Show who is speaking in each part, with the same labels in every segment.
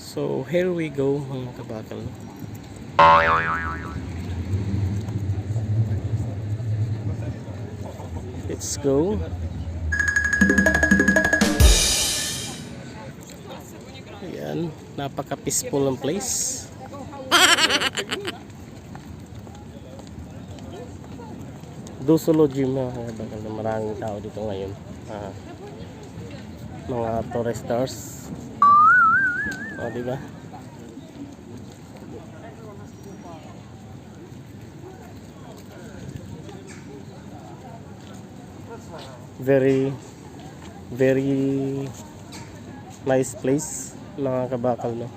Speaker 1: So here we go mga kabakal. Let's go. Ayan, napaka-peaceful ang place. Dusolo Gym mga kabakal. Maraming tao dito ngayon. Mga touristers. O, diba? Very nice place mga kabakal, no?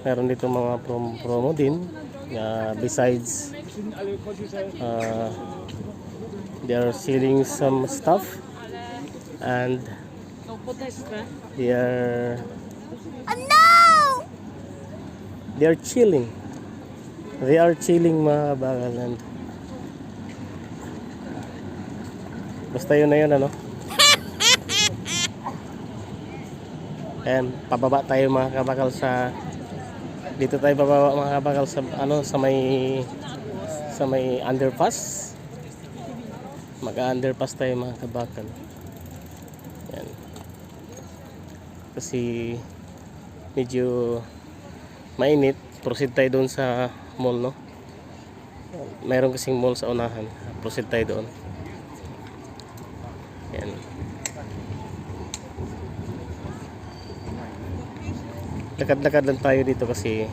Speaker 1: Meron dito mga promo din, besides they are selling some stuff and they are chilling mga kabakal. And basta yun na yun, ano? And pababa tayo mga kabakal dito tayo pababa mga kabakal sa may underpass. Mag-underpass tayo mga kabakal. Yan. Kasi medyo mainit. Proceed tayo doon sa mall, no? Mayroon kasing mall sa unahan. Proceed tayo doon. Yan. Lakad-lakad lang tayo dito kasi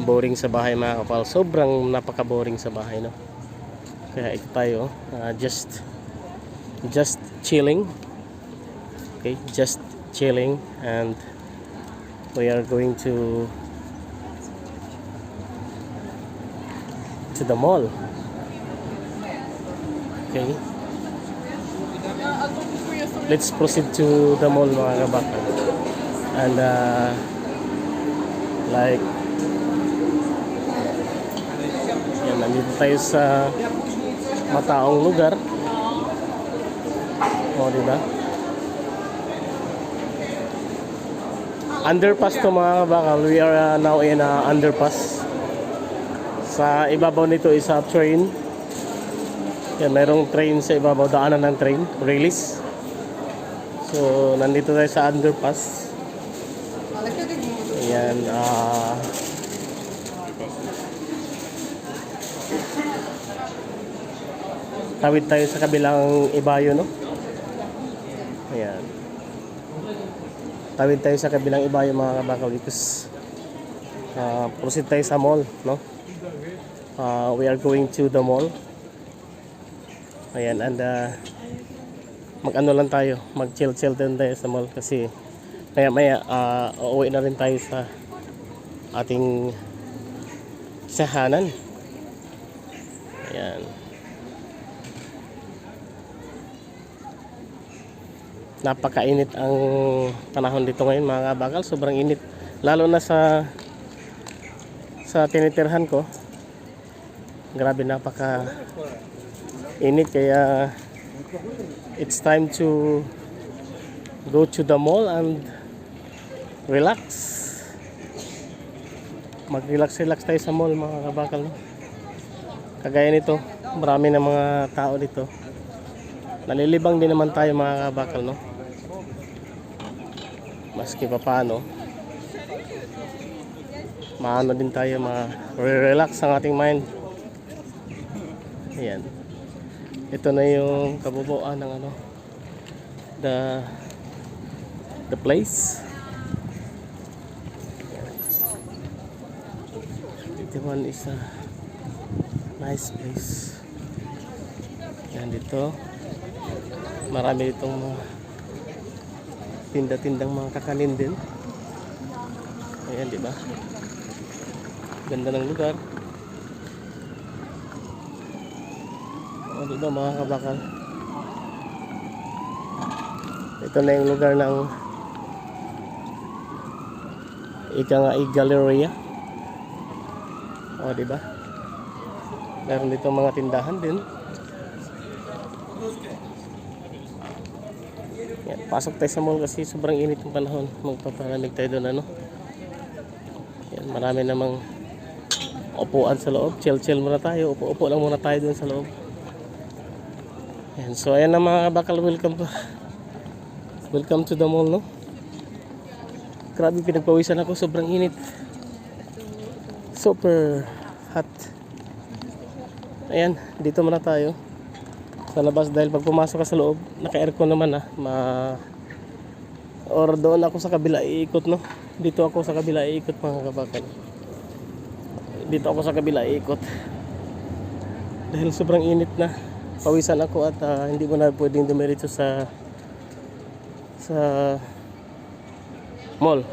Speaker 1: boring sa bahay mga kapal. Sobrang napaka-boring sa bahay, no? Kaya ito tayo, just chilling. Okay, just chilling, and we are going to the mall. Okay, let's proceed to the mall mga kabakal. And like yan, nandito tayo sa mataong lugar. O, diba? Underpass to mga kabakal. We are now in underpass. Sa ibabaw nito is a train. Yan, mayroong train sa ibabaw, daanan ng train, release. So, nandito tayo sa underpass. Ayan, tawid tayo sa kabilang ibayo, no? Ayan. Tawid tayo sa kabilang ibayo mga kabakal, because proceed tayo sa mall, no? We are going to the mall. Ayan, and mag-ano lang tayo, mag-chill din tayo sa mall kasi maya uuwi na rin tayo sa ating sahanan. Ayan. Napakainit ang panahon dito ngayon mga kabakal, sobrang init. Lalo na sa tinitirhan ko. Grabe, napaka init, kaya it's time to go to the mall and relax. Mag-relax tayo sa mall mga kabakal, no? Kagaya nito, marami na mga tao dito. Nalilibang din naman tayo mga kabakal, no? Maski pa paano, maano din tayo, ma-relax ang ating mind. Ayan. Ito na yung kabubuan ng the place. Ito one is a nice place. Yan, dito marami itong mga tinda-tindang mga kakanin din. Ayan, di ba? Ganda ng lugar. O, diba mga kabakal? Ito na yung lugar ng ika nga Galleria. O, diba? Meron dito mga tindahan din. Yan, pasok tayo sa mall kasi sobrang init ng panahon. Magpapalamig tayo doon ano. Yan, marami namang upuan sa loob. Chill muna tayo. Upo lang muna tayo doon sa loob. Yan, so ayan na mga kabakal, welcome to the mall, no. Grabe, pinagpawisan ako, sobrang init. Super hot. Ayan, dito muna tayo sa labas dahil pag pumasok ka sa loob, naka-aircon naman or doon ako sa kabila iikot, no. Dito ako sa kabila iikot mga kabakal. Dito ako sa kabila iikot. Dahil sobrang init na. Pawisan ako at hindi ko na pwedeng dumiretso sa mall.